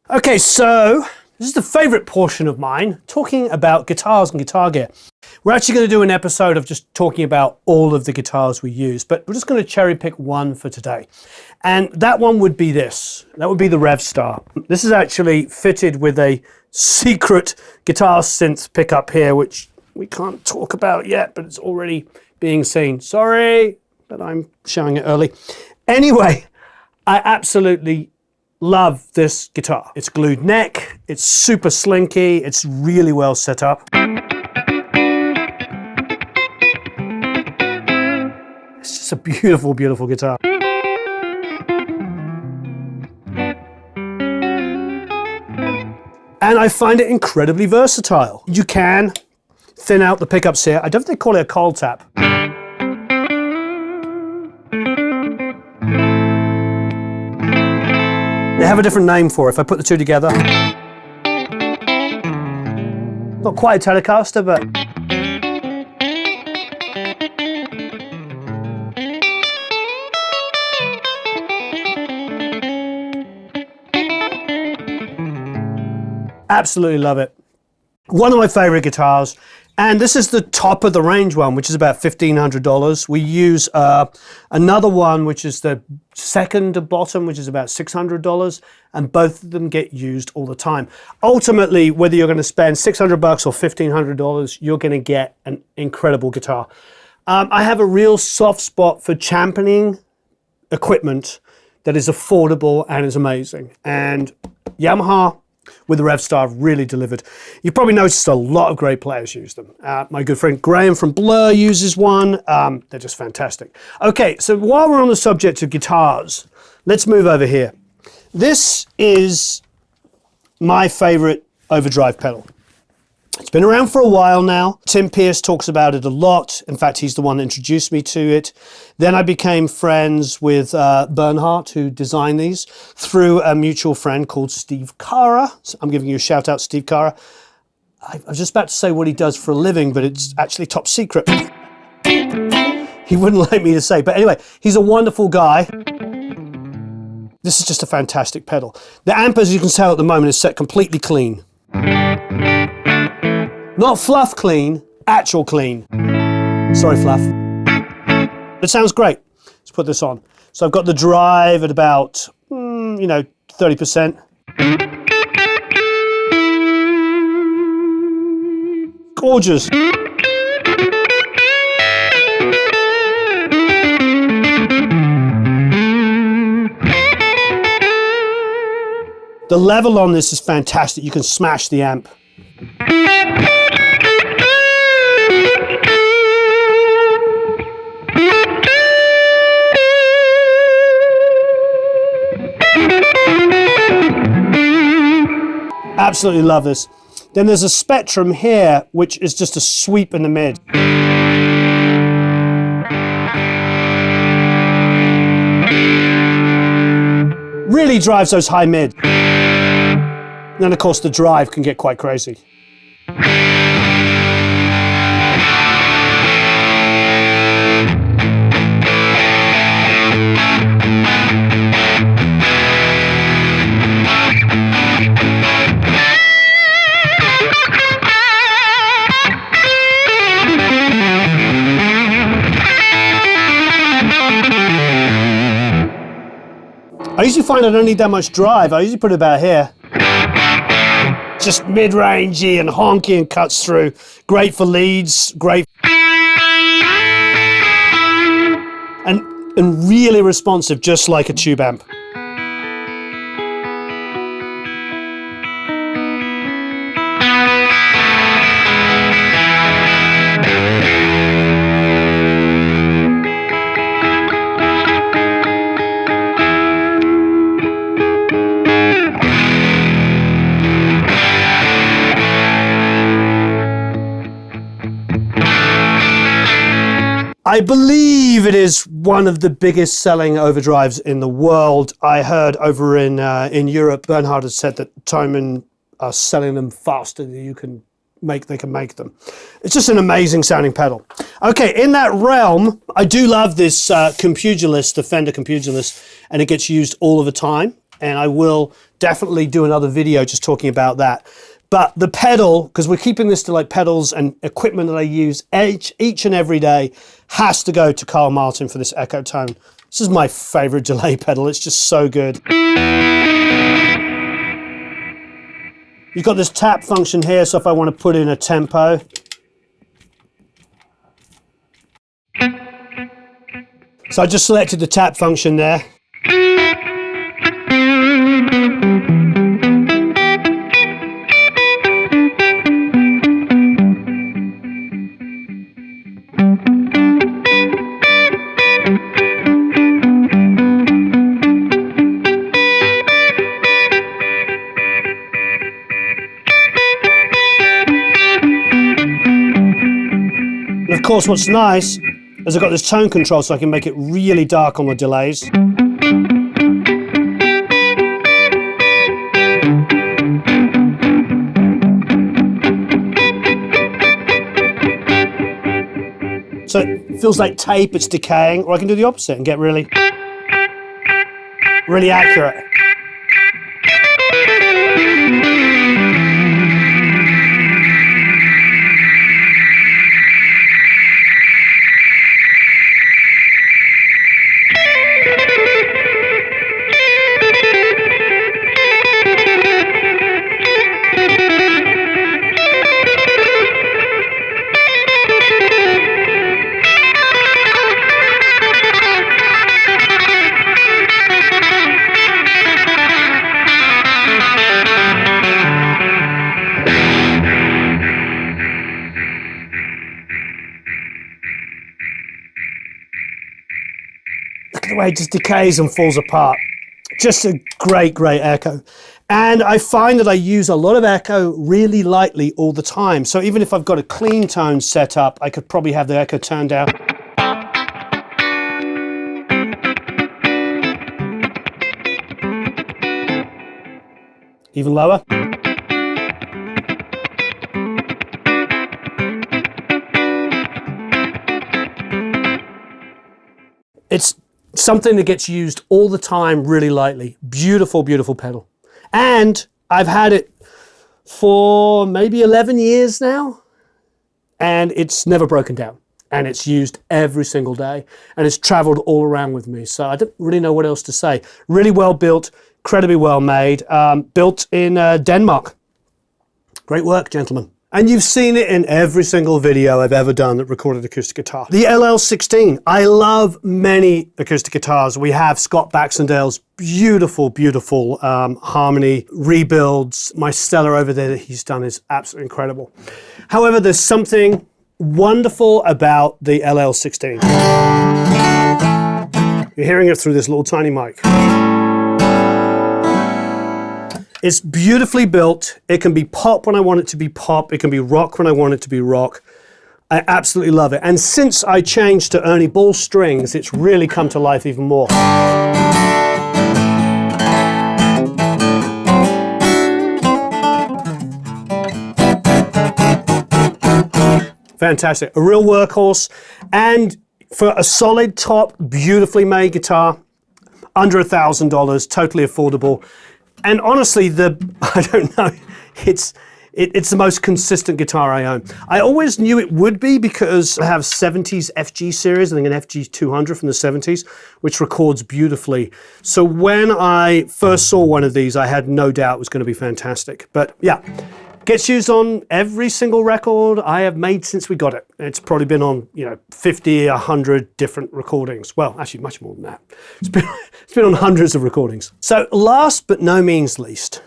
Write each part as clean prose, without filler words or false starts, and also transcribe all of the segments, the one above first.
Okay, so this is the favorite portion of mine, talking about guitars and guitar gear. We're actually going to do an episode of just talking about all of the guitars we use, but we're just going to cherry pick one for today. And that one would be this. That would be the RevStar. This is actually fitted with a secret guitar synth pickup here, which we can't talk about yet, but it's already being seen. Sorry that I'm showing it early. Anyway, I absolutely love this guitar. It's glued neck, it's super slinky, it's really well set up. It's just a beautiful, beautiful guitar. And I find it incredibly versatile. You can thin out the pickups here. I don't think they call it a cold tap. They have a different name for it. If I put the two together. Not quite a Telecaster, but absolutely love it. One of my favorite guitars, and this is the top of the range one, which is about $1,500. We use another one, which is the second to bottom, which is about $600, and both of them get used all the time. Ultimately, whether you're going to spend $600 or $1,500, you're going to get an incredible guitar. I have a real soft spot for championing equipment that is affordable and is amazing, and Yamaha with the RevStar really delivered. You've probably noticed a lot of great players use them. My good friend Graham from Blur uses one. They're just fantastic. Okay, so while we're on the subject of guitars, let's move over here. This is my favorite Overdrive pedal. It's been around for a while now. Tim Pierce talks about it a lot. In fact, he's the one that introduced me to it. Then I became friends with Bernhardt, who designed these, through a mutual friend called Steve Cara. So I'm giving you a shout out, Steve Cara. I was just about to say what he does for a living, but it's actually top secret. He wouldn't like me to say. But anyway, he's a wonderful guy. This is just a fantastic pedal. The amp, as you can tell at the moment, is set completely clean. Not fluff clean, actual clean. Sorry, fluff. It sounds great. Let's put this on. So I've got the drive at about, 30%. Gorgeous. The level on this is fantastic. You can smash the amp. Absolutely love this. Then there's a Spectrum here, which is just a sweep in the mid. Really drives those high mid. And then of course the drive can get quite crazy. I usually find I don't need that much drive. I usually put it about here. Just mid-rangey and honky and cuts through. Great for leads, great. And really responsive, just like a tube amp. I believe it is one of the biggest selling overdrives in the world. I heard over in Europe, Bernhard has said that Thomann are selling them faster than they can make them. It's just an amazing sounding pedal. Okay, in that realm, I do love this Compugilist, the Fender Compugilist, and it gets used all of the time. And I will definitely do another video just talking about that. But the pedal, because we're keeping this to like pedals and equipment that I use each and every day, has to go to Carl Martin for this Echotone. This is my favorite delay pedal. It's just so good. You've got this tap function here, so if I want to put in a tempo. So I just selected the tap function there. And of course, what's nice is I've got this tone control, so I can make it really dark on the delays. So it feels like tape, it's decaying, or I can do the opposite and get really accurate. The way it just decays and falls apart. Just a great echo. And I find that I use a lot of echo really lightly all the time. So even if I've got a clean tone set up, I could probably have the echo turned down. Even lower. It's something that gets used all the time really lightly. Beautiful, beautiful pedal. And I've had it for maybe 11 years now, and it's never broken down. And it's used every single day, and it's traveled all around with me. So I don't really know what else to say. Really well built, incredibly well made, built in Denmark. Great work, gentlemen. And you've seen it in every single video I've ever done that recorded acoustic guitar. The LL16. I love many acoustic guitars. We have Scott Baxendale's beautiful, beautiful harmony rebuilds. My Stellar over there that he's done is absolutely incredible. However, there's something wonderful about the LL16. You're hearing it through this little tiny mic. It's beautifully built. It can be pop when I want it to be pop. It can be rock when I want it to be rock. I absolutely love it. And since I changed to Ernie Ball strings, it's really come to life even more. Fantastic. A real workhorse. And for a solid top, beautifully made guitar, under $1,000, totally affordable. And honestly, I don't know, it's the most consistent guitar I own. I always knew it would be because I have 70s FG series, I think an FG 200 from the 70s, which records beautifully. So when I first saw one of these, I had no doubt it was going to be fantastic. But yeah, gets used on every single record I have made since we got it. It's probably been on, 50, 100 different recordings. Well, actually much more than that. It's been on hundreds of recordings. So last but no means least,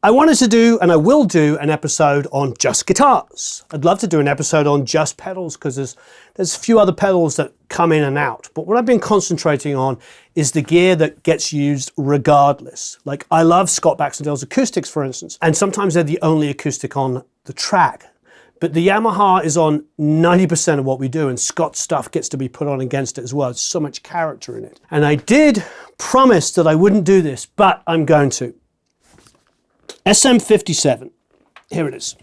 I wanted to do, and I will do, an episode on just guitars. I'd love to do an episode on just pedals because there's a few other pedals that come in and out. But what I've been concentrating on is the gear that gets used regardless. Like I love Scott Baxendale's acoustics, for instance, and sometimes they're the only acoustic on the track. But the Yamaha is on 90% of what we do, and Scott's stuff gets to be put on against it as well. There's so much character in it. And I did promise that I wouldn't do this, but I'm going to. SM57, here it is,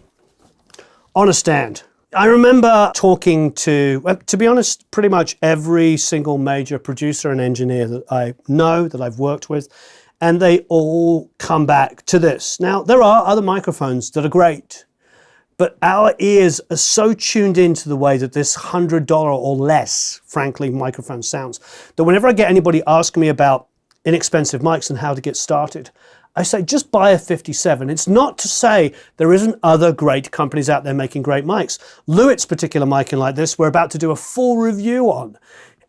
on a stand. I remember talking to be honest, pretty much every single major producer and engineer that I know, that I've worked with, and they all come back to this. Now, there are other microphones that are great, but our ears are so tuned into the way that this $100 or less, frankly, microphone sounds, that whenever I get anybody asking me about inexpensive mics and how to get started, I say, just buy a 57. It's not to say there isn't other great companies out there making great mics. Lewitt's particular mic like this, we're about to do a full review on,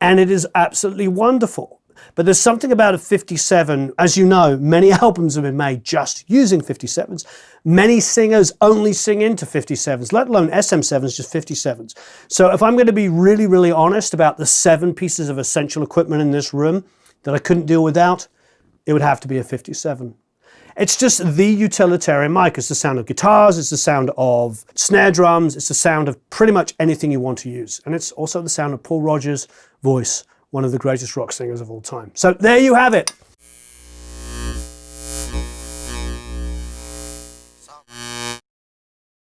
and it is absolutely wonderful. But there's something about a 57, as you know, many albums have been made just using 57s. Many singers only sing into 57s, let alone SM7s, just 57s. So if I'm going to be really, really honest about the 7 pieces of essential equipment in this room that I couldn't deal without, it would have to be a 57. It's just the utilitarian mic. It's the sound of guitars, it's the sound of snare drums, it's the sound of pretty much anything you want to use. And it's also the sound of Paul Rodgers' voice, one of the greatest rock singers of all time. So there you have it.